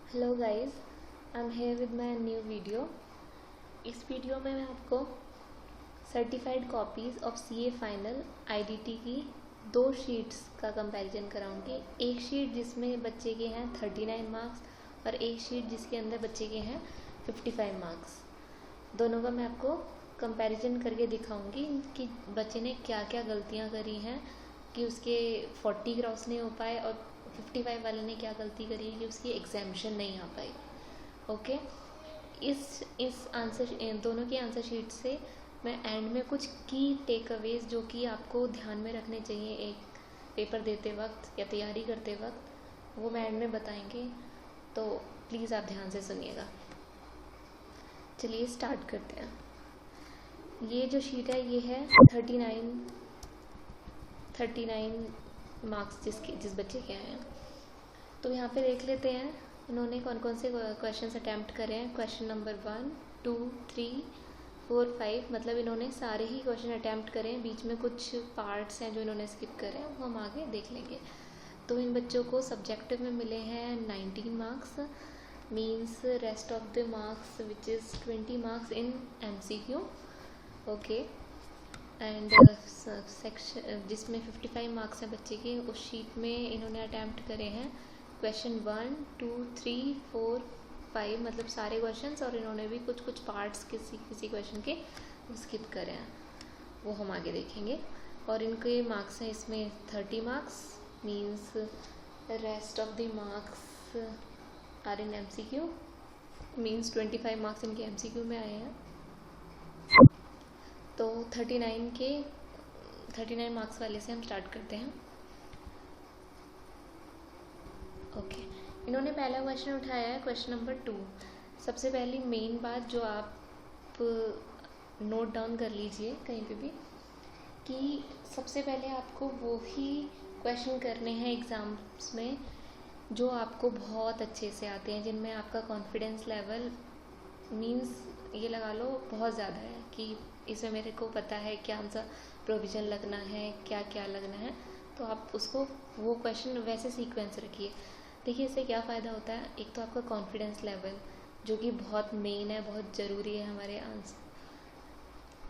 Hello guys, I am here with my new video. इस video में मैं आपको certified copies of CA final IDT की दो शीट्स का कंपैरिजन कराऊंगी। एक शीट जिसमें बच्चे के हैं 39 मार्क्स और एक शीट जिसके अंदर बच्चे के हैं 55 मार्क्स। दोनों का मैं आपको कंपैरिजन करके दिखाऊंगी कि बच्चे ने क्या क्या गलतियां करी हैं कि उसके 40 क्रॉस नहीं हो पाए और 55 वाले ने क्या गलती करी कि उसकी एग्जामिशन नहीं आ पाई। ओके, इस आंसर दोनों की आंसर शीट से मैं एंड में कुछ की टेक अवेज जो कि आपको ध्यान में रखने चाहिए एक पेपर देते वक्त या तैयारी करते वक्त, वो मैं एंड में बताएंगे, तो प्लीज़ आप ध्यान से सुनिएगा। चलिए स्टार्ट करते हैं। ये जो शीट है ये है 39 मार्क्स जिस बच्चे के आए हैं। तो यहाँ पे देख लेते हैं इन्होंने कौन कौन से क्वेश्चन अटैम्प्ट करे हैं। क्वेश्चन नंबर 1, 2, 3, 4, 5, मतलब इन्होंने सारे ही क्वेश्चन अटैम्प्ट करे हैं। बीच में कुछ पार्ट्स हैं जो इन्होंने स्किप करे हैं, वो हम आगे देख लेंगे। तो इन बच्चों को सब्जेक्टिव में मिले हैं 19 marks, means rest of the marks which is 20 marks in MCQ। Okay, and section जिसमें 55 मार्क्स हैं बच्चे के, उस शीट में इन्होंने अटैम्प्ट करे हैं क्वेश्चन 1, 2, 3, 4, 5, मतलब सारे क्वेश्चंस, और इन्होंने भी कुछ कुछ पार्ट्स किसी क्वेश्चन के स्किप करे हैं, वो हम आगे देखेंगे। और इनके मार्क्स हैं इसमें 30 marks, means rest of the marks are in MCQ, means 25 marks इनके MCQ में आए हैं। तो 39 मार्क्स वाले से हम स्टार्ट करते हैं। ओके, इन्होंने पहला क्वेश्चन उठाया है क्वेश्चन नंबर 2। सबसे पहली मेन बात जो आप नोट डाउन कर लीजिए कहीं पे भी, कि सबसे पहले आपको वो ही क्वेश्चन करने हैं एग्ज़ाम्स में जो आपको बहुत अच्छे से आते हैं, जिनमें आपका कॉन्फिडेंस लेवल मीन्स ये लगा लो बहुत ज़्यादा है कि इसमें मेरे को पता है क्या आंसर प्रोविज़न लगना है, क्या क्या लगना है। तो आप उसको वो क्वेश्चन वैसे सीक्वेंस रखिए। देखिए इससे क्या फ़ायदा होता है, एक तो आपका कॉन्फिडेंस लेवल जो कि बहुत मेन है, बहुत ज़रूरी है हमारे आंसर,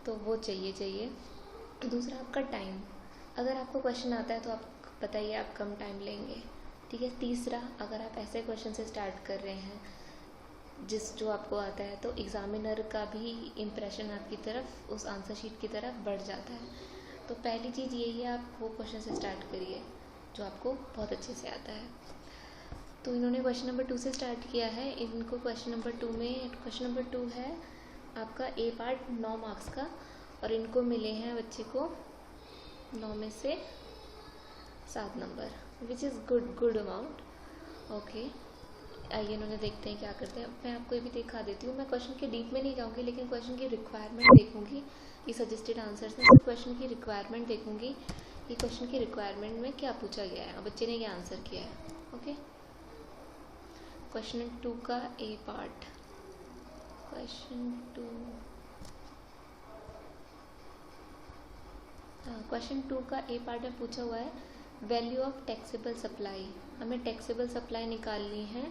तो वो चाहिए। दूसरा आपका टाइम, अगर आपको क्वेश्चन आता है तो आप बताइए आप कम टाइम लेंगे, ठीक है। तीसरा, अगर आप ऐसे क्वेश्चन से स्टार्ट कर रहे हैं जो आपको आता है, तो एग्ज़ामिनर का भी इम्प्रेशन आपकी तरफ, उस आंसर शीट की तरफ बढ़ जाता है। तो पहली चीज़ यही है, आप वो क्वेश्चन से स्टार्ट करिए जो आपको बहुत अच्छे से आता है। तो इन्होंने क्वेश्चन नंबर 2 से स्टार्ट किया है। इनको क्वेश्चन नंबर 2 है आपका ए पार्ट 9 मार्क्स का, और इनको मिले हैं बच्चे को 9 में से 7 number, which is good amount. Okay, आइए इन्होंने देखते हैं क्या करते हैं। मैं आपको ये भी दिखा देती हूँ। मैं क्वेश्चन के डीप में नहीं जाऊँगी, लेकिन क्वेश्चन की रिक्वायरमेंट देखूँगी। ये सजेस्टेड आंसर्स हैं, तो क्वेश्चन की रिक्वायरमेंट देखूँगी कि क्वेश्चन की रिक्वायरमेंट में क्या पूछा गया है और बच्चे ने क्या आंसर किया है। ओके, क्वेश्चन 2 का ए पार्ट, क्वेश्चन 2 का ए पार्ट में पूछा हुआ है वैल्यू ऑफ टैक्सेबल सप्लाई। हमें टैक्सेबल सप्लाई निकालनी है,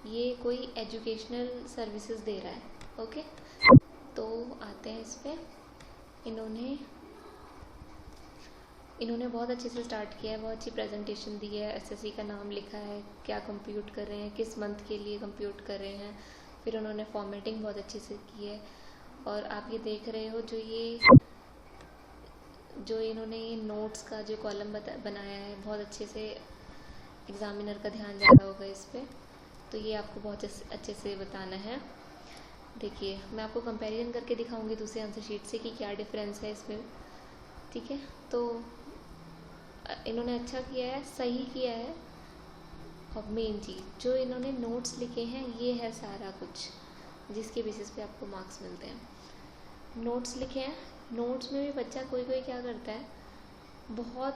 ये कोई एजुकेशनल सर्विसेज दे रहा है। ओके, तो आते हैं इस पे। इन्होंने बहुत अच्छे से स्टार्ट किया है, बहुत अच्छी प्रेजेंटेशन दी है, SSC का नाम लिखा है, क्या कंप्यूट कर रहे हैं, किस मंथ के लिए कंप्यूट कर रहे हैं, फिर उन्होंने फॉर्मेटिंग बहुत अच्छे से की है। और आप ये देख रहे हो जो इन्होंने ये नोट्स का जो कॉलम बनाया है, बहुत अच्छे से एग्ज़ामिनर का ध्यान जा रहा होगा इस पर। तो ये आपको बहुत अच्छे से बताना है। देखिए मैं आपको कंपैरिजन करके दिखाऊंगी दूसरे आंसर शीट से कि क्या डिफरेंस है इसमें, ठीक है। तो इन्होंने अच्छा किया है, सही किया है। और मेन चीज़ जो इन्होंने नोट्स लिखे हैं, ये है सारा कुछ जिसके बेसिस पे आपको मार्क्स मिलते हैं। नोट्स लिखे हैं, नोट्स में भी बच्चा कोई क्या करता है, बहुत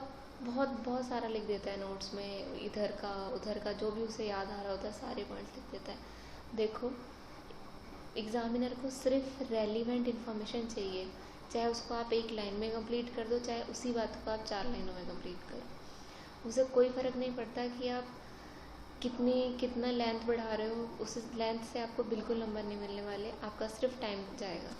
सारा लिख देता है नोट्स में, इधर का उधर का जो भी उसे याद आ रहा होता है सारे पॉइंट्स लिख देता है। देखो एग्ज़ामिनर को सिर्फ रेलिवेंट इन्फॉर्मेशन चाहिए, चाहे उसको आप एक लाइन में कंप्लीट कर दो, चाहे उसी बात को आप 4 लाइनों में कंप्लीट करो, उसे कोई फ़र्क नहीं पड़ता कि आप कितना लेंथ बढ़ा रहे हो, उस लेंथ से आपको बिल्कुल नंबर नहीं मिलने वाले, आपका सिर्फ टाइम जाएगा।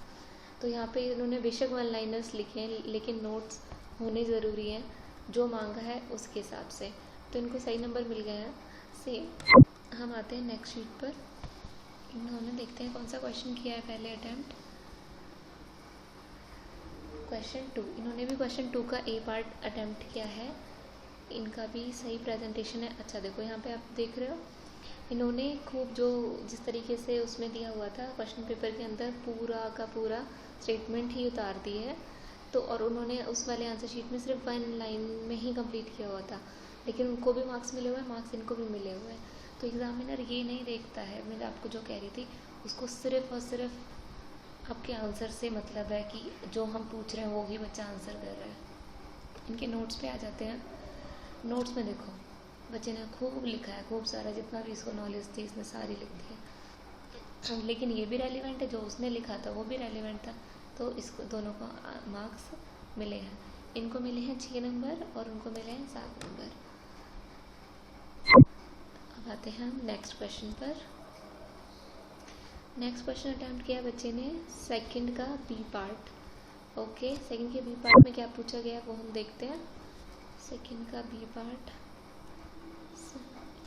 तो यहाँ पे इन्होंने बेशक वन लाइनर्स लिखे हैं लेकिन नोट्स होने ज़रूरी हैं जो मांगा है उसके हिसाब से, तो इनको सही नंबर मिल गए हैं। सेम हम आते हैं नेक्स्ट शीट पर। इन्होंने देखते हैं कौन सा क्वेश्चन किया है पहले अटैम्प्ट। क्वेश्चन 2, इन्होंने भी क्वेश्चन 2 का ए पार्ट अटैम्प्ट किया है, इनका भी सही प्रेजेंटेशन है। अच्छा देखो यहाँ पे आप देख रहे हो, इन्होंने खूब जो जिस तरीके से उसमें दिया हुआ था क्वेश्चन पेपर के अंदर पूरा का पूरा स्टेटमेंट ही उतार दी है। तो और उन्होंने उस वाले आंसर शीट में सिर्फ वन लाइन में ही कंप्लीट किया हुआ था, लेकिन उनको भी मार्क्स मिले हुए हैं, मार्क्स इनको भी मिले हुए हैं। तो एग्जामिनर ये नहीं देखता है, मैं आपको जो कह रही थी, उसको सिर्फ और सिर्फ आपके आंसर से मतलब है कि जो हम पूछ रहे हैं वो ही बच्चा आंसर कर रहा है। इनके नोट्स पे आ जाते हैं। नोट्स में देखो बच्चे ने खूब लिखा है, खूब सारा, जितना भी इसको नॉलेज थी इसने सारी लिख दी है, लेकिन ये भी रेलिवेंट है, जो उसने लिखा था वो भी रेलिवेंट था, तो इसको दोनों को मार्क्स मिले हैं। इनको मिले हैं 6 नंबर और उनको मिले हैं 7 नंबर। अब आते हैं हम नेक्स्ट क्वेश्चन पर। नेक्स्ट क्वेश्चन अटैम्प्ट किया बच्चे ने सेकंड का बी पार्ट। ओके, सेकंड के बी पार्ट में क्या पूछा गया वो हम देखते हैं। सेकंड का बी पार्ट,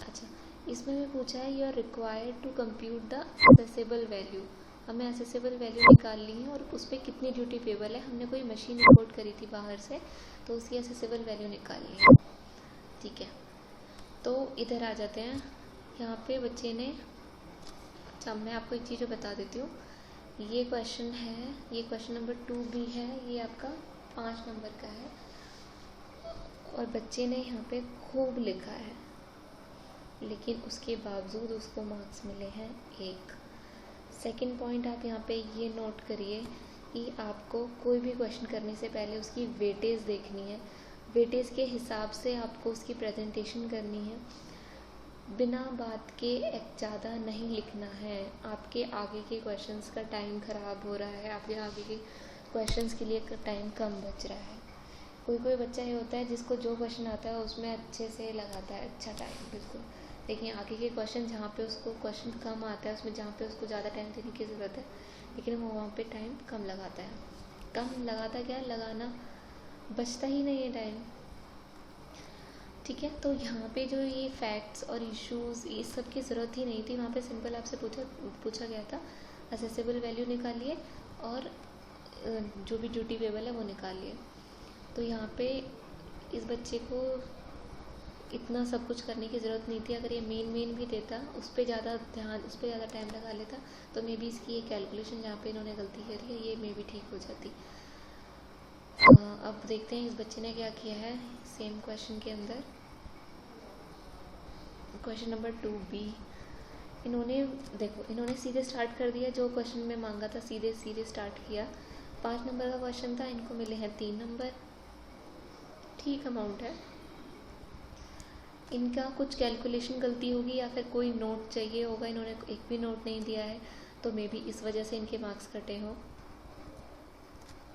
अच्छा इसमें भी पूछा है you are required to compute the assessable value. हमें असेसेबल वैल्यू निकालनी है और उस पर कितनी ड्यूटी पेबल है, हमने कोई मशीन इंपोर्ट करी थी बाहर से, तो उसकी असेसेबल वैल्यू निकालनी है। ठीक है, तो इधर आ जाते हैं। यहाँ पे बच्चे ने, अच्छा मैं आपको एक चीज़ बता देती हूँ, ये क्वेश्चन है, ये क्वेश्चन नंबर 2 भी है, ये आपका 5 नंबर का है और बच्चे ने यहाँ पे खूब लिखा है, लेकिन उसके बावजूद उसको मार्क्स मिले हैं 1। सेकंड पॉइंट आप यहाँ पे ये नोट करिए कि आपको कोई भी क्वेश्चन करने से पहले उसकी वेटेज देखनी है, वेटेज के हिसाब से आपको उसकी प्रेजेंटेशन करनी है, बिना बात के ज़्यादा नहीं लिखना है। आपके आगे के क्वेश्चंस का टाइम ख़राब हो रहा है, आपके आगे के क्वेश्चंस के लिए टाइम कम बच रहा है। कोई बच्चा ये होता है जिसको जो क्वेश्चन आता है उसमें अच्छे से लगाता है अच्छा टाइम बिल्कुल, लेकिन आगे के क्वेश्चन जहाँ पे उसको क्वेश्चन कम आता है, उसमें जहाँ पे उसको ज़्यादा टाइम देने की ज़रूरत है, लेकिन वो वहाँ पे टाइम कम लगाता है। कम लगाता क्या है, लगाना बचता ही नहीं है टाइम। ठीक है, तो यहाँ पे जो ये फैक्ट्स और इश्यूज ये सब की ज़रूरत ही नहीं थी, वहाँ पे सिंपल आपसे पूछा गया था असेसेबल वैल्यू निकालिए और जो भी ड्यूटी पेबल है वो निकालिए। तो यहाँ पे इस बच्चे को इतना सब कुछ करने की ज़रूरत नहीं थी। अगर ये मेन भी देता, उस पर ज़्यादा ध्यान, उस पर ज़्यादा टाइम लगा लेता, तो मे बी इसकी ये कैलकुलेशन जहाँ पे इन्होंने गलती करी है ये मे बी ठीक हो जाती। अब देखते हैं इस बच्चे ने क्या किया है सेम क्वेश्चन के अंदर। क्वेश्चन नंबर 2B, इन्होंने देखो इन्होंने सीधे स्टार्ट कर दिया, जो क्वेश्चन में मांगा था सीधे स्टार्ट किया। 5 नंबर का क्वेश्चन था, इनको मिले हैं 3 नंबर, ठीक अमाउंट है। इनका कुछ कैलकुलेशन गलती होगी या फिर कोई नोट चाहिए होगा, इन्होंने एक भी नोट नहीं दिया है, तो मे बी इस वजह से इनके मार्क्स कटे हों।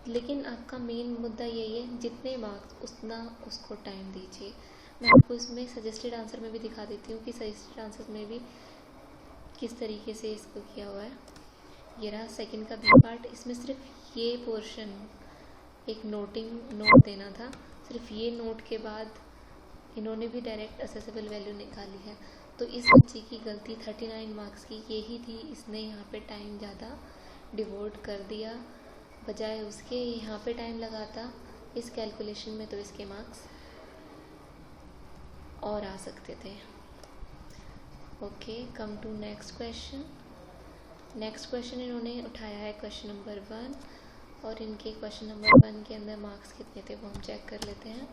लेकिन आपका मेन मुद्दा यही है, जितने मार्क्स उतना उसको टाइम दीजिए। मैं आपको इसमें सजेस्टेड आंसर में भी दिखा देती हूँ कि सजेस्टेड आंसर में भी किस तरीके से इसको किया हुआ है। ये रहा सेकंड का बी पार्ट, इसमें सिर्फ ये पोर्शन एक नोट देना था, सिर्फ ये नोट के बाद इन्होंने भी डायरेक्ट असेसेबल वैल्यू निकाली है। तो इस बच्चे की गलती 39 मार्क्स की यही थी, इसने यहाँ पे टाइम ज़्यादा डिवोट कर दिया, बजाय उसके यहाँ पे टाइम लगाता इस कैलकुलेशन में, तो इसके मार्क्स और आ सकते थे। Okay, come to next question. Next question इन्होंने उठाया है क्वेश्चन नंबर 1 और इनके क्वेश्चन नंबर 1 के अंदर मार्क्स कितने थे वो हम चेक कर लेते हैं।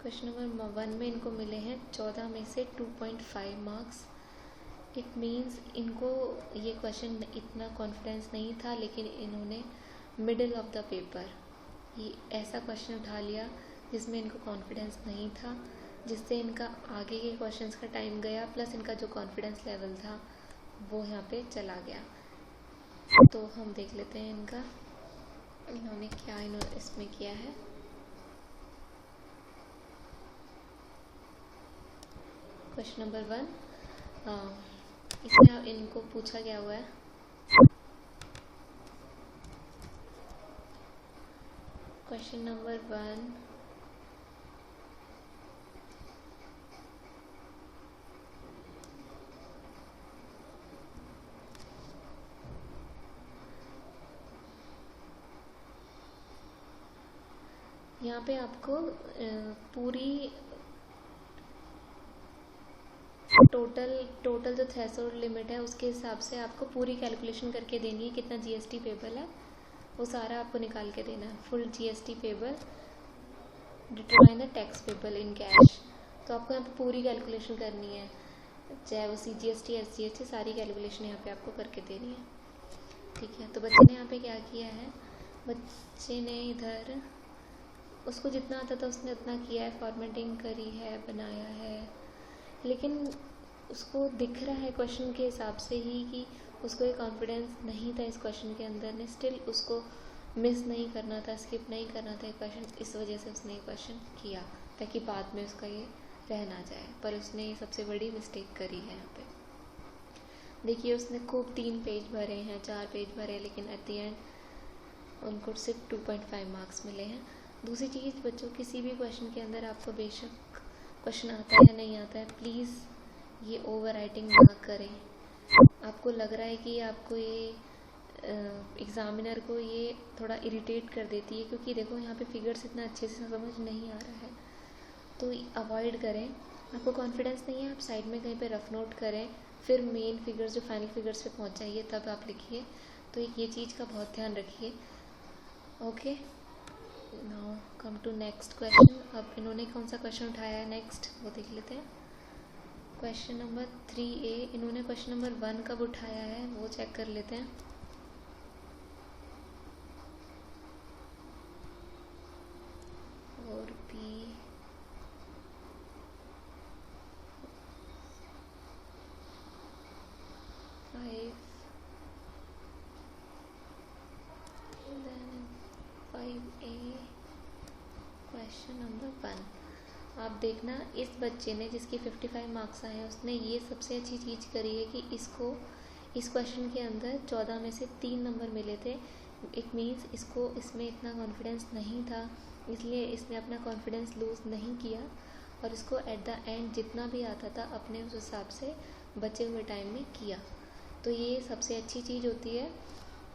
क्वेश्चन नंबर 1 में इनको मिले हैं 14 में से 2.5 मार्क्स। इट मीन्स इनको ये क्वेश्चन इतना कॉन्फिडेंस नहीं था, लेकिन इन्होंने मिडिल ऑफ द पेपर ये ऐसा क्वेश्चन उठा लिया जिसमें इनको कॉन्फिडेंस नहीं था, जिससे इनका आगे के क्वेश्चंस का टाइम गया, प्लस इनका जो कॉन्फिडेंस लेवल था वो यहाँ पे चला गया। तो हम देख लेते हैं इन्होंने क्या इसमें किया है। क्वेश्चन नंबर 1, हाँ, इसमें इनको पूछा गया हुआ है क्वेश्चन नंबर 1। यहाँ पे आपको पूरी टोटल जो थ्रेशोल्ड लिमिट है उसके हिसाब से आपको पूरी कैलकुलेशन करके देनी है, कितना जीएसटी पेबल है वो सारा आपको निकाल के देना है। Full GST payable determine the tax payable in cash. तो आपको यहाँ पे पूरी कैलकुलेशन करनी है, चाहे वो सीजीएसटी एसजीएसटी, सारी कैलकुलेशन यहाँ पे आपको करके देनी है। ठीक है, तो बच्चे ने यहाँ पे क्या किया है, बच्चे ने इधर उसको जितना आता था उसने उतना किया है, फॉर्मेटिंग करी है, बनाया है, लेकिन उसको दिख रहा है क्वेश्चन के हिसाब से ही कि उसको ये कॉन्फिडेंस नहीं था इस क्वेश्चन के अंदर ने, स्टिल उसको मिस नहीं करना था, स्किप नहीं करना था ये क्वेश्चन, इस वजह से उसने ये क्वेश्चन किया ताकि बाद में उसका ये रह ना जाए। पर उसने ये सबसे बड़ी मिस्टेक करी है यहाँ पे। देखिए उसने खूब 3 पेज भरे हैं, 4 पेज भरे, लेकिन एट द एंड उनको सिर्फ 2.5 मार्क्स मिले हैं। दूसरी चीज़, बच्चों किसी भी क्वेश्चन के अंदर आपको बेशक क्वेश्चन आता है या नहीं आता है, प्लीज़ ये ओवर राइटिंग ना करें। आपको लग रहा है कि आपको ये एग्ज़ामिनर को ये थोड़ा इरिटेट कर देती है, क्योंकि देखो यहाँ पे फिगर्स इतना अच्छे से समझ नहीं आ रहा है, तो अवॉइड करें। आपको कॉन्फिडेंस नहीं है, आप साइड में कहीं पे रफ नोट करें, फिर मेन फिगर्स जो फाइनल फिगर्स पे पहुँच जाइए तब आप लिखिए। तो ये चीज़ का बहुत ध्यान रखिए। Okay, now come to next question. अब इन्होंने कौन सा क्वेश्चन उठाया है नेक्स्ट वो देख लेते हैं। क्वेश्चन नंबर 3A, इन्होंने क्वेश्चन नंबर 1 कब उठाया है वो चेक कर लेते हैं। और भी 5 then 5A क्वेश्चन नंबर 1। आप देखना, इस बच्चे ने जिसकी 55 मार्क्स आए हैं उसने ये सबसे अच्छी चीज़ करी है कि इसको इस क्वेश्चन के अंदर 14 में से 3 नंबर मिले थे। इट मीन्स इसको इसमें इतना कॉन्फिडेंस नहीं था, इसलिए इसने अपना कॉन्फिडेंस लूज़ नहीं किया और इसको एट द एंड जितना भी आता था अपने उस हिसाब से बचे हुए टाइम में किया। तो ये सबसे अच्छी चीज़ होती है,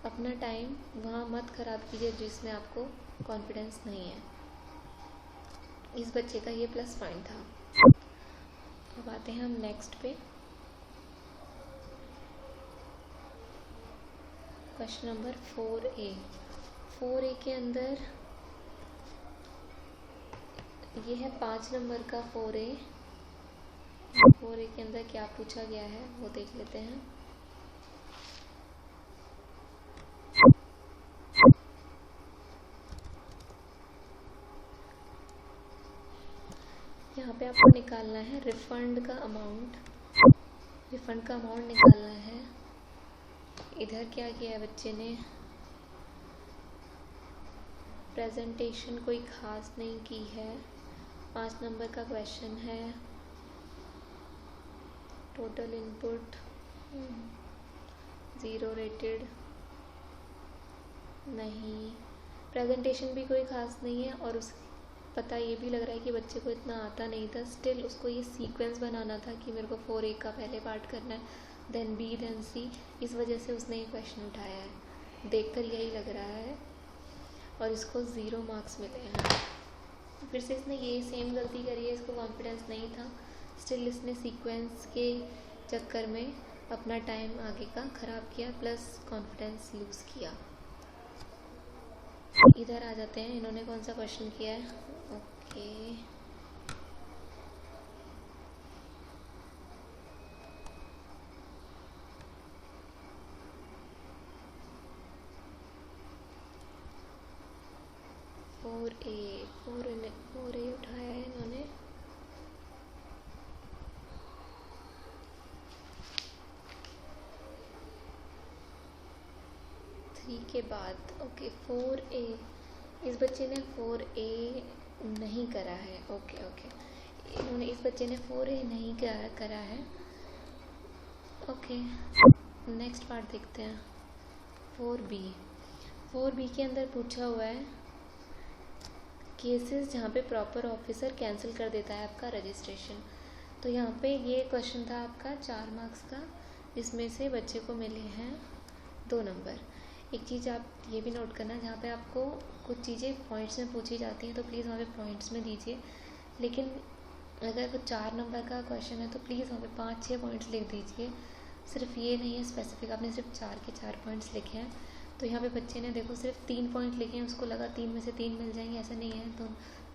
अपना टाइम वहाँ मत ख़राब कीजिए जिसमें आपको कॉन्फिडेंस नहीं है। इस बच्चे का ये प्लस पॉइंट था। अब आते हैं हम नेक्स्ट पे। Question number 4A। 4A के अंदर ये है 5 नंबर का 4A। 4A के अंदर क्या पूछा गया है वो देख लेते हैं। यहाँ पे आपको निकालना है रिफंड का अमाउंट, रिफंड का अमाउंट निकालना है। इधर क्या किया है बच्चे ने, प्रेजेंटेशन कोई खास नहीं की है। 5 नंबर का क्वेश्चन है, टोटल इनपुट 0 रेटेड नहीं, प्रेजेंटेशन भी कोई खास नहीं है और उस पता ये भी लग रहा है कि बच्चे को इतना आता नहीं था, स्टिल उसको ये सीक्वेंस बनाना था कि मेरे को 4A का पहले पार्ट करना है, देन B देन C, इस वजह से उसने ये क्वेश्चन उठाया है। देखकर यही लग रहा है और इसको 0 मार्क्स मिले हैं। फिर से इसने यही सेम गलती करी है, इसको कॉन्फिडेंस नहीं था, स्टिल इसने सीक्वेंस के चक्कर में अपना टाइम आगे का ख़राब किया प्लस कॉन्फिडेंस लूज़ किया। इधर आ जाते हैं, इन्होंने कौन सा क्वेश्चन किया है। ओके, फोर ए उठाया है इन्होंने। के बाद ओके 4A, इस बच्चे ने 4A नहीं करा है। ओके इन्होंने इस बच्चे ने 4A नहीं करा है, ओके, नेक्स्ट पार्ट देखते हैं। 4B। 4B के अंदर पूछा हुआ है केसेस जहाँ पे प्रॉपर ऑफिसर कैंसिल कर देता है आपका रजिस्ट्रेशन। तो यहाँ पे ये क्वेश्चन था आपका 4 मार्क्स का, जिसमें से बच्चे को मिले हैं 2 नंबर। एक चीज़ आप ये भी नोट करना, जहाँ पे आपको कुछ चीज़ें पॉइंट्स में पूछी जाती हैं तो प्लीज़ वहाँ पे पॉइंट्स में दीजिए, लेकिन अगर वो 4 नंबर का क्वेश्चन है तो प्लीज़ वहाँ पे 5-6 पॉइंट्स लिख दीजिए। सिर्फ ये नहीं है स्पेसिफिक आपने सिर्फ 4 के 4 पॉइंट्स लिखे हैं। तो यहाँ पे बच्चे ने देखो सिर्फ 3 पॉइंट लिखे हैं, उसको लगा 3 में से 3 मिल जाएंगे, ऐसा नहीं है। तो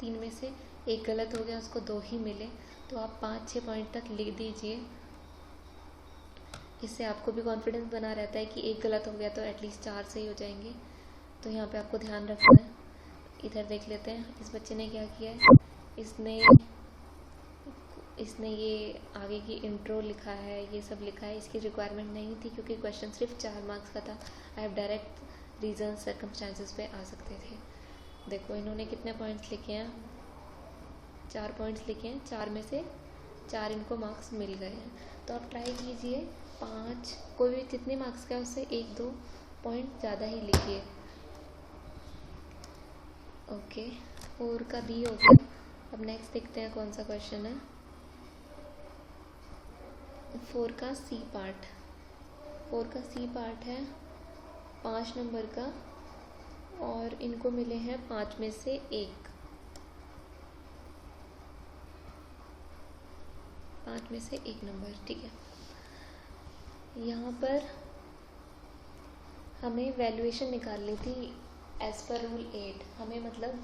3 में से एक गलत हो गया, उसको 2 ही मिले। तो आप 5-6 पॉइंट तक लिख दीजिए, इससे आपको भी कॉन्फिडेंस बना रहता है कि एक गलत हो गया तो एटलीस्ट 4 सही हो जाएंगे। तो यहाँ पे आपको ध्यान रखना है। इधर देख लेते हैं इस बच्चे ने क्या किया है। इसने ये आगे की इंट्रो लिखा है, ये सब लिखा है। इसकी रिक्वायरमेंट नहीं थी क्योंकि क्वेश्चन सिर्फ 4 मार्क्स का था। आप डायरेक्ट रीजन सर्कमस्टांसेस पे आ सकते थे। देखो इन्होंने कितने पॉइंट्स लिखे हैं, 4 पॉइंट्स लिखे हैं। 4 में से 4 इनको मार्क्स मिल गए हैं। तो आप ट्राई कीजिए 5, कोई भी जितने मार्क्स का है उससे 1-2 पॉइंट ज़्यादा ही लिखिए। ओके, 4 का B हो गया। अब नेक्स्ट देखते हैं कौन सा क्वेश्चन है। 4 का C पार्ट। 4 का C पार्ट है 5 नंबर का, और इनको मिले हैं 5 में से 1। 5 में से 1 नंबर, ठीक है। यहाँ पर हमें वैल्यूएशन निकालनी थी एज पर रूल 8। हमें मतलब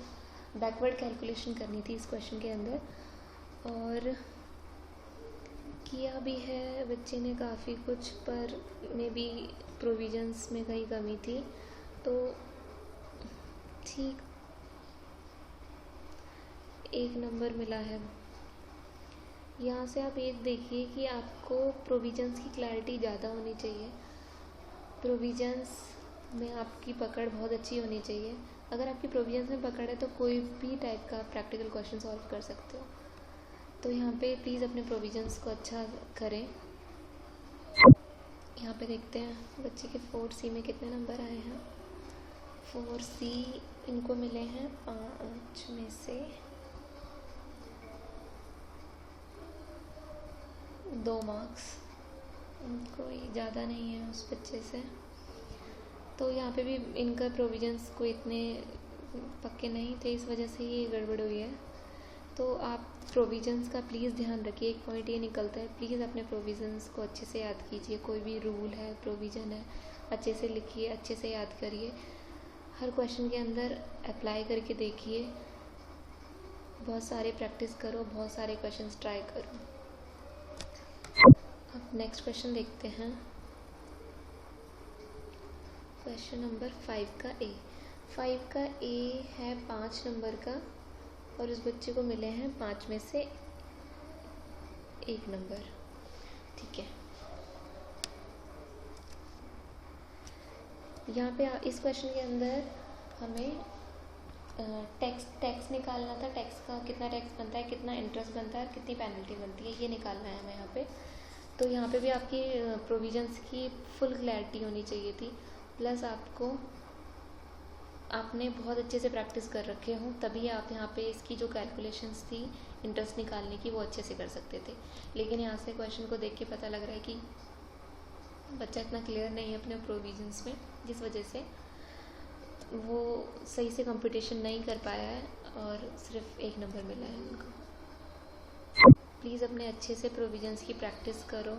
बैकवर्ड कैलकुलेशन करनी थी इस क्वेश्चन के अंदर, और किया भी है बच्चे ने काफ़ी कुछ, पर मे बी प्रोविजंस में कहीं कमी थी। तो ठीक 1 नंबर मिला है। यहाँ से आप एक देखिए कि आपको प्रोविजंस की क्लैरिटी ज़्यादा होनी चाहिए। प्रोविजंस में आपकी पकड़ बहुत अच्छी होनी चाहिए। अगर आपकी प्रोविजंस में पकड़ है तो कोई भी टाइप का प्रैक्टिकल क्वेश्चन सॉल्व कर सकते हो। तो यहाँ पे प्लीज़ अपने प्रोविजंस को अच्छा करें। यहाँ पे देखते हैं बच्चे के 4C में कितने नंबर आए हैं। 4C इनको मिले हैं 5 में से 2 मार्क्स, कोई ज़्यादा नहीं है उस बच्चे से। तो यहाँ पे भी इनका प्रोविजंस कोई इतने पक्के नहीं थे, इस वजह से ये गड़बड़ हुई है। तो आप प्रोविजंस का प्लीज़ ध्यान रखिए। एक पॉइंट ये निकलता है, प्लीज़ अपने प्रोविजंस को अच्छे से याद कीजिए। कोई भी रूल है, प्रोविज़न है, अच्छे से लिखिए, अच्छे से याद करिए। हर क्वेश्चन के अंदर अप्लाई करके देखिए। बहुत सारे प्रैक्टिस करो, बहुत सारे क्वेश्चंस ट्राई करो। अब नेक्स्ट क्वेश्चन देखते हैं। क्वेश्चन नंबर 5 का A। 5 का A है 5 नंबर का, और उस बच्चे को मिले हैं 5 में से 1 नंबर, ठीक है। यहाँ पे इस क्वेश्चन के अंदर हमें टैक्स निकालना था। टैक्स का कितना टैक्स बनता है, कितना इंटरेस्ट बनता है और कितनी पेनल्टी बनती है, ये निकालना है हमें यहाँ पे। तो यहाँ पे भी आपकी प्रोविजंस की फुल क्लैरिटी होनी चाहिए थी, प्लस आपने बहुत अच्छे से प्रैक्टिस कर रखे हो, तभी आप यहाँ पे इसकी जो कैलकुलेशंस थी इंटरेस्ट निकालने की वो अच्छे से कर सकते थे। लेकिन यहाँ से क्वेश्चन को देख के पता लग रहा है कि बच्चा इतना क्लियर नहीं है अपने प्रोविजंस में, जिस वजह से वो सही से कंपटीशन नहीं कर पाया है और सिर्फ 1 नंबर मिला है उनको। प्लीज़ अपने अच्छे से प्रोविजंस की प्रैक्टिस करो।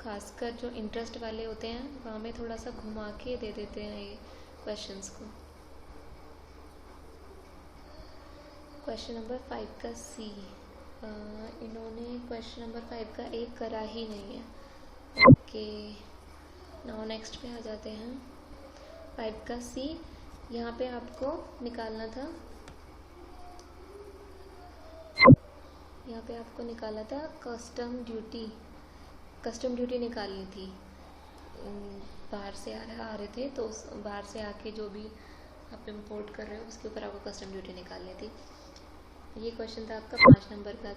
खासकर जो इंटरेस्ट वाले होते हैं वहाँ में थोड़ा सा घुमा के दे देते हैं ये क्वेश्चंस को। क्वेश्चन नंबर 5 का C, इन्होंने क्वेश्चन नंबर 5 का A करा ही नहीं है। ओके, नाउ नेक्स्ट पे आ जाते हैं। 5 का C, यहाँ पे आपको निकालना था, यहाँ पे आपको निकाला था कस्टम ड्यूटी निकालनी थी। बाहर से आ रहे थे तो उस बाहर से आके जो भी आप इंपोर्ट कर रहे हो उसके ऊपर आपको कस्टम ड्यूटी निकालनी थी। ये क्वेश्चन था आपका 5 नंबर का,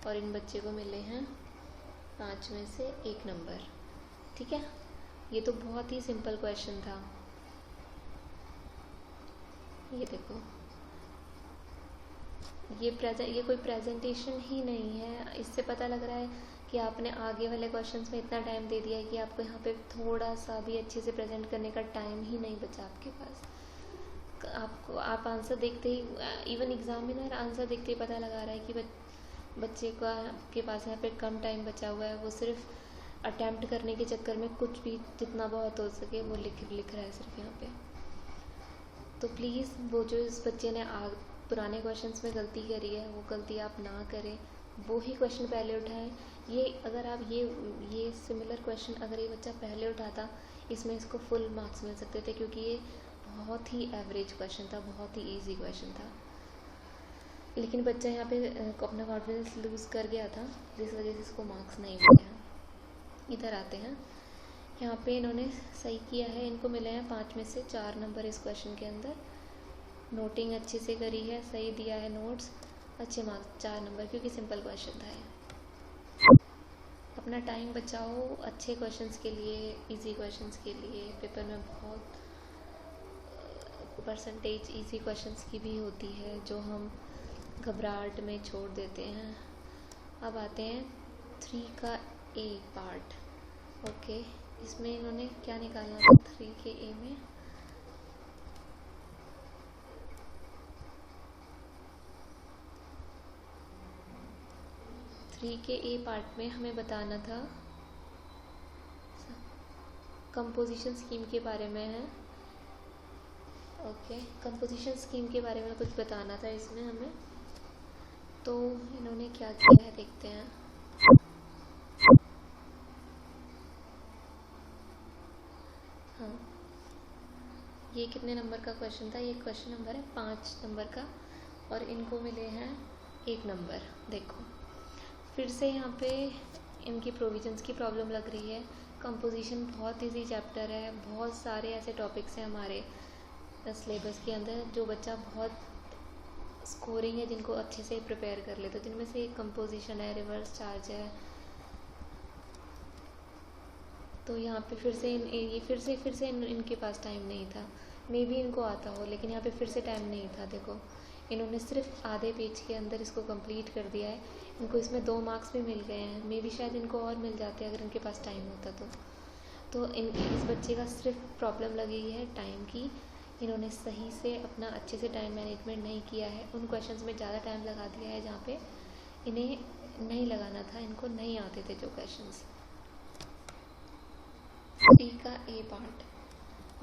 और इन बच्चे को मिले हैं 5 में से 1 नंबर। ठीक है, ये तो बहुत ही सिंपल क्वेश्चन था। ये देखो, ये कोई प्रेजेंटेशन ही नहीं है। इससे पता लग रहा है कि आपने आगे वाले क्वेश्चंस में इतना टाइम दे दिया है कि आपको यहाँ पे थोड़ा सा भी अच्छे से प्रेजेंट करने का टाइम ही नहीं बचा आपके पास। आप आंसर देखते ही, इवन एग्जामिनर आंसर देखते ही पता लगा रहा है कि बच्चे का के पास यहाँ पे कम टाइम बचा हुआ है। वो सिर्फ अटेम्प्ट करने के चक्कर में कुछ भी जितना बहुत हो सके वो लिख रहा है सिर्फ यहाँ पे। तो प्लीज़ वो जो इस बच्चे ने पुराने क्वेश्चंस में गलती करी है वो गलती आप ना करें, वो ही क्वेश्चन पहले उठाएं। ये अगर आप ये सिमिलर क्वेश्चन अगर ये बच्चा पहले उठाता, इसमें इसको फुल मार्क्स मिल सकते थे, क्योंकि ये बहुत ही एवरेज क्वेश्चन था, बहुत ही इजी क्वेश्चन था। लेकिन बच्चा यहाँ पे अपना कॉन्फिडेंस लूज़ कर गया था, जिस वजह से इसको मार्क्स नहीं मिले हैं। इधर आते हैं, यहाँ पे इन्होंने सही किया है, इनको मिले हैं 5 में से 4 नंबर इस क्वेश्चन के अंदर। नोटिंग अच्छे से करी है, सही दिया है नोट्स, अच्छे मार्क्स 4 नंबर, क्योंकि सिंपल क्वेश्चन था ये। अपना टाइम बचाओ अच्छे क्वेश्चंस के लिए, इजी क्वेश्चंस के लिए। पेपर में बहुत परसेंटेज इजी क्वेश्चंस की भी होती है जो हम घबराहट में छोड़ देते हैं। अब आते हैं 3 का ए पार्ट। ओके, इसमें इन्होंने क्या निकालना था 3 के ए में? थ्री के ए पार्ट में हमें बताना था कंपोजिशन स्कीम के बारे में है। ओके, कंपोजिशन स्कीम के बारे में कुछ बताना था इसमें हमें। तो इन्होंने क्या किया है देखते हैं। हाँ, ये कितने नंबर का क्वेश्चन था? ये क्वेश्चन नंबर है 5 नंबर का, और इनको मिले हैं 1 नंबर। देखो, फिर से यहाँ पे इनकी प्रोविजंस की प्रॉब्लम लग रही है। कंपोजिशन बहुत इजी चैप्टर है, बहुत सारे ऐसे टॉपिक्स हैं हमारे सिलेबस के अंदर जो बच्चा बहुत स्कोरिंग है जिनको अच्छे से प्रिपेयर कर ले, तो जिनमें से एक कंपोजिशन है, रिवर्स चार्ज है। तो यहाँ पे फिर से इनके पास टाइम नहीं था। मे बी इनको आता हो, लेकिन यहाँ पे फिर से टाइम नहीं था। देखो, इन्होंने सिर्फ आधे पेज के अंदर इसको कंप्लीट कर दिया है। इनको इसमें 2 मार्क्स भी मिल गए हैं, मे बी शायद इनको और मिल जाते अगर इनके पास टाइम होता तो इस बच्चे का सिर्फ प्रॉब्लम लगी है टाइम की। इन्होंने सही से अपना अच्छे से टाइम मैनेजमेंट नहीं किया है, उन क्वेश्चंस में ज़्यादा टाइम लगा दिया है जहाँ पे इन्हें नहीं लगाना था, इनको नहीं आते थे जो क्वेश्चंस। 3 का ए पार्ट,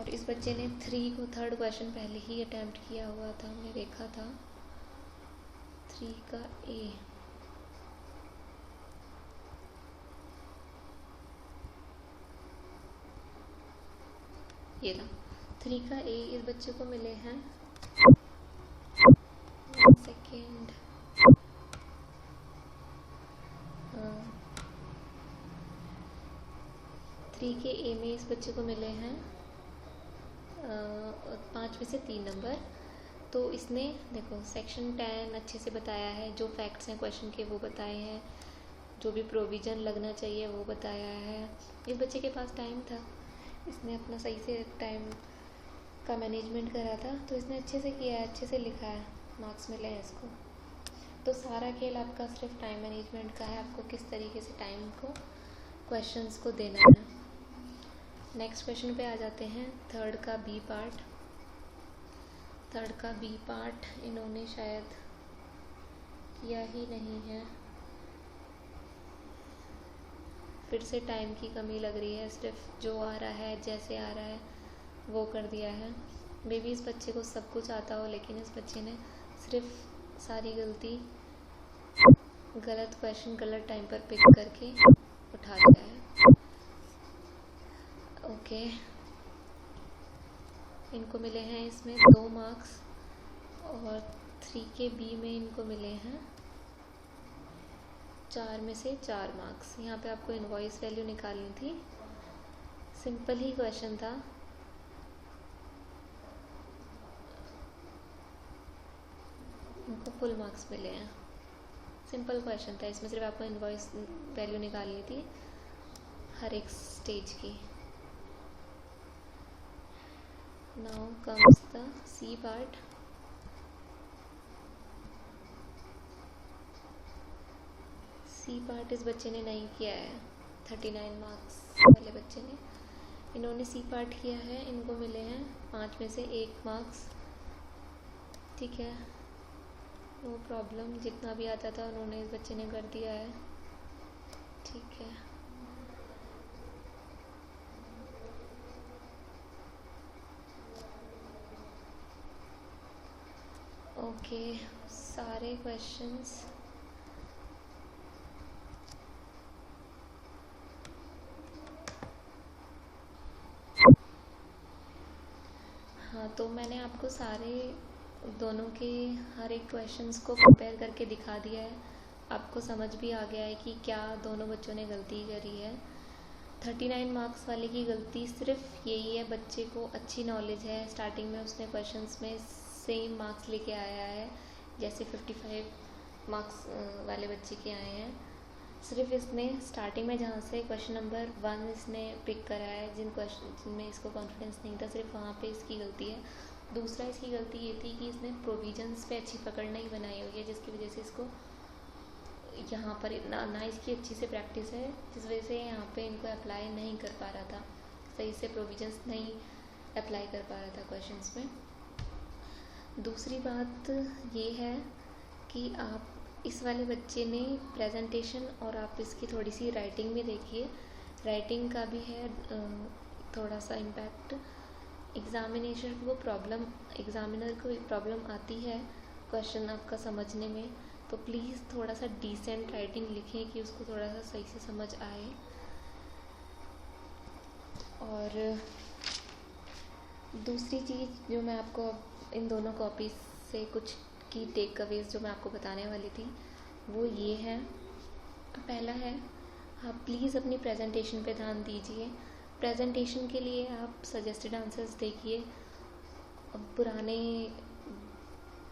और इस बच्चे ने 3 को थर्ड क्वेश्चन पहले ही अटैम्प्ट किया हुआ था, हमने देखा था। 3 का ए, ये रहा 3 का ए। इस बच्चे को मिले हैं, 1 सेकेंड, 3 के ए में इस बच्चे को मिले हैं 5 में से 3 नंबर। तो इसने देखो सेक्शन 10 अच्छे से बताया है, जो फैक्ट्स हैं क्वेश्चन के वो बताए हैं, जो भी प्रोविज़न लगना चाहिए वो बताया है। इस बच्चे के पास टाइम था, इसने अपना सही से टाइम का मैनेजमेंट करा था, तो इसने अच्छे से किया है, अच्छे से लिखा है, मार्क्स मिले हैं इसको। तो सारा खेल आपका सिर्फ टाइम मैनेजमेंट का है, आपको किस तरीके से टाइम को क्वेश्चंस को देना है। नेक्स्ट क्वेश्चन पे आ जाते हैं, थर्ड का बी पार्ट। थर्ड का बी पार्ट इन्होंने शायद किया ही नहीं है, फिर से टाइम की कमी लग रही है, सिर्फ जो आ रहा है जैसे आ रहा है वो कर दिया है। मे बी इस बच्चे को सब कुछ आता हो, लेकिन इस बच्चे ने सिर्फ सारी गलती गलत क्वेश्चन गलत टाइम पर पिक करके उठा दिया है। ओके, इनको मिले हैं इसमें 2 मार्क्स, और 3 के बी में इनको मिले हैं 4 में से 4 मार्क्स। यहाँ पे आपको इनवॉइस वैल्यू निकालनी थी, सिंपल ही क्वेश्चन था। इनको फुल मार्क्स मिले हैं, सिंपल क्वेश्चन था, इसमें सिर्फ आपको इनवॉइस वैल्यू निकालनी थी हर एक स्टेज की. Now comes the C part. C part इस बच्चे ने नहीं किया है, 39 मार्क्स वाले बच्चे ने. इन्होंने सी पार्ट किया है, इनको मिले हैं 5 में से 1 मार्क्स. ठीक है, नो प्रॉब्लम. जितना भी आता था उन्होंने इस बच्चे ने कर दिया है. ठीक है, ओके. सारे क्वेश्चंस हाँ, तो मैंने आपको सारे दोनों के हर एक क्वेश्चंस को कंपेयर करके दिखा दिया है. आपको समझ भी आ गया है कि क्या दोनों बच्चों ने गलती करी है. 39 मार्क्स वाले की गलती सिर्फ यही है, बच्चे को अच्छी नॉलेज है. स्टार्टिंग में उसने क्वेश्चंस में सेम मार्क्स लेके आया है जैसे 55 मार्क्स वाले बच्चे के आए हैं. सिर्फ इसने स्टार्टिंग में जहाँ से क्वेश्चन नंबर 1 इसने पिक करा है, जिन क्वेश्चन जिनमें इसको कॉन्फिडेंस नहीं था, सिर्फ वहाँ पे इसकी गलती है. दूसरा इसकी गलती ये थी कि इसने प्रोविजंस पे अच्छी पकड़ नहीं बनाई हुई है, जिसकी वजह से इसको यहाँ पर ना इसकी अच्छी से प्रैक्टिस है, जिस वजह से यहाँ पे इनको अप्लाई नहीं कर पा रहा था. सही से प्रोविजंस नहीं अप्लाई कर पा रहा था क्वेश्चंस में. दूसरी बात ये है कि आप इस वाले बच्चे ने प्रेजेंटेशन और आप इसकी थोड़ी सी राइटिंग भी देखिए. राइटिंग का भी है थोड़ा सा इम्पैक्ट. एग्जामिनेशन को प्रॉब्लम एग्जामिनर को एक प्रॉब्लम आती है क्वेश्चन आपका समझने में, तो प्लीज़ थोड़ा सा डिसेंट राइटिंग लिखें कि उसको थोड़ा सा सही से समझ आए. और दूसरी चीज़ जो मैं आपको इन दोनों कॉपीज से कुछ की टेक अवेज जो मैं आपको बताने वाली थी वो ये है. पहला है, आप प्लीज़ अपनी प्रेजेंटेशन पे ध्यान दीजिए. प्रेजेंटेशन के लिए आप सजेस्टेड आंसर्स देखिए. पुराने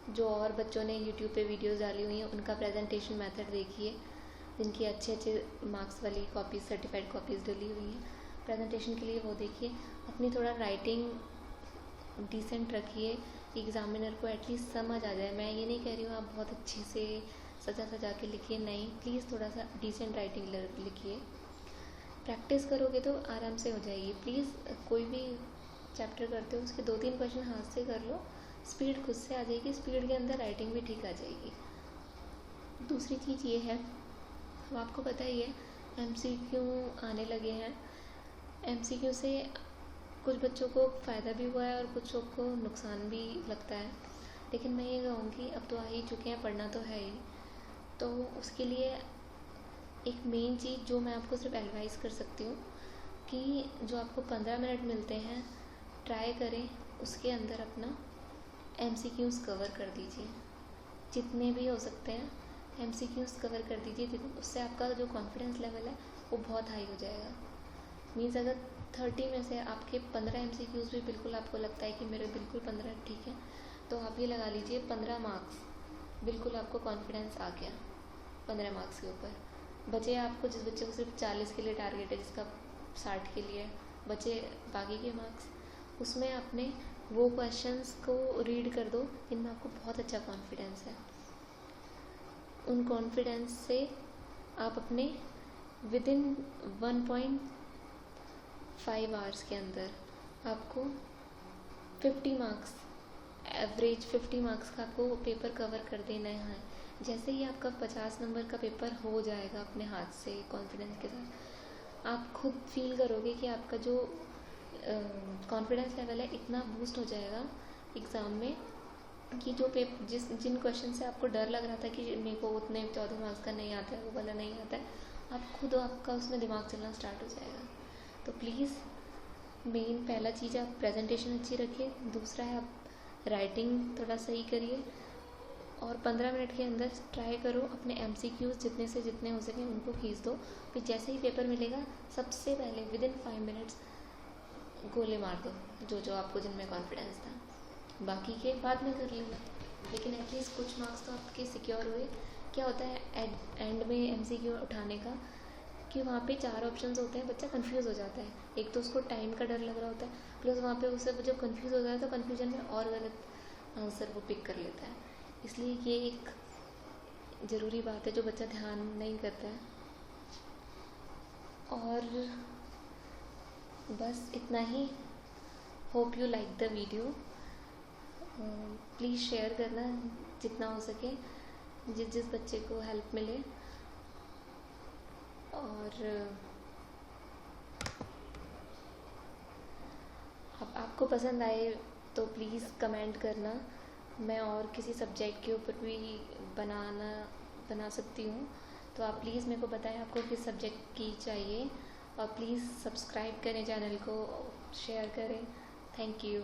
जो और बच्चों ने यूट्यूब पे वीडियोस डाली हुई हैं उनका प्रेजेंटेशन मेथड देखिए, जिनकी अच्छे मार्क्स वाली कॉपीज़, सर्टिफाइड कॉपीज़ डली हुई हैं. प्रेजेंटेशन के लिए वो देखिए. अपनी थोड़ा राइटिंग डिसेंट रखिए, एग्जामिनर को एटलीस्ट समझ आ जाए. मैं ये नहीं कह रही हूँ आप बहुत अच्छे से सजा के लिखिए, नहीं. प्लीज़ थोड़ा सा डिसेंट राइटिंग लिखिए. प्रैक्टिस करोगे तो आराम से हो जाएगी. प्लीज़ कोई भी चैप्टर करते हो उसके 2-3 क्वेश्चन हाथ से कर लो, स्पीड खुद से आ जाएगी. स्पीड के अंदर राइटिंग भी ठीक आ जाएगी. दूसरी चीज़ ये है, अब आपको पता ही है MCQ आने लगे हैं. MCQ से कुछ बच्चों को फ़ायदा भी हुआ है और कुछ को नुकसान भी लगता है. लेकिन मैं ये कहूँगी अब तो आ ही चुके हैं, पढ़ना तो है ही. तो उसके लिए एक मेन चीज़ जो मैं आपको सिर्फ एडवाइस कर सकती हूँ कि जो आपको 15 मिनट मिलते हैं, ट्राई करें उसके अंदर अपना MCQs कवर कर दीजिए. जितने भी हो सकते हैं MCQs कवर कर दीजिए. उससे आपका जो कॉन्फिडेंस लेवल है वो बहुत हाई हो जाएगा. मीन्स अगर 30 में से आपके 15 MCQs भी बिल्कुल आपको लगता है कि मेरे बिल्कुल 15 ठीक है, तो आप ये लगा लीजिए 15 मार्क्स. बिल्कुल आपको कॉन्फिडेंस आ गया 15 मार्क्स के ऊपर. बचे आपको, जिस बच्चे को सिर्फ 40 के लिए टारगेट है, जिसका 60 के लिए बचे बाकी के मार्क्स, उसमें आपने वो क्वेश्चंस को रीड कर दो जिनमें आपको बहुत अच्छा कॉन्फिडेंस है. उन कॉन्फिडेंस से आप अपने विदिन 1.5 आवर्स के अंदर आपको 50 मार्क्स, एवरेज 50 मार्क्स का आपको पेपर कवर कर देना है. जैसे ही आपका 50 नंबर का पेपर हो जाएगा अपने हाथ से कॉन्फिडेंस के साथ, आप खुद फील करोगे कि आपका जो कॉन्फिडेंस लेवल है इतना बूस्ट हो जाएगा एग्ज़ाम में कि जो जिन क्वेश्चन से आपको डर लग रहा था कि मेरे को उतने 14 मार्क्स का नहीं आता है, वो वाला नहीं आता है, आप खुद आपका उसमें दिमाग चलना स्टार्ट हो जाएगा. तो प्लीज़ मेन पहला चीज़ आप प्रेजेंटेशन अच्छी रखिए. दूसरा है आप राइटिंग थोड़ा सही करिए. और 15 मिनट के अंदर ट्राई करो अपने MCQs जितने से जितने हो सके उनको खींच दो. फिर जैसे ही पेपर मिलेगा सबसे पहले विदिन 5 मिनट्स गोले मार दो जो आपको जिनमें कॉन्फिडेंस था. बाकी के बाद में कर लेना, लेकिन एटलीस्ट कुछ मार्क्स तो आपके सिक्योर हुए क्या होता है एंड में एमसीक्यू उठाने का, कि वहाँ पे 4 ऑप्शंस होते हैं, बच्चा कंफ्यूज हो जाता है। एक तो उसको टाइम का डर लग रहा होता है, प्लस वहाँ पे उसे जब कंफ्यूज हो जाता है तो कन्फ्यूजन में और गलत आंसर वो पिक कर लेता है। इसलिए ये एक ज़रूरी बात है जो बच्चा ध्यान नहीं करता है। और बस इतना ही। Hope you like the video. Please share करना जितना हो सके, जिस जिस बच्चे को हेल्प मिले। और आपको पसंद आए तो प्लीज़ कमेंट करना। मैं और किसी सब्जेक्ट के ऊपर भी बना सकती हूँ, तो आप प्लीज़ मेरे को बताएं आपको किस सब्जेक्ट की चाहिए। और प्लीज़ सब्सक्राइब करें चैनल को, शेयर करें। Thank you.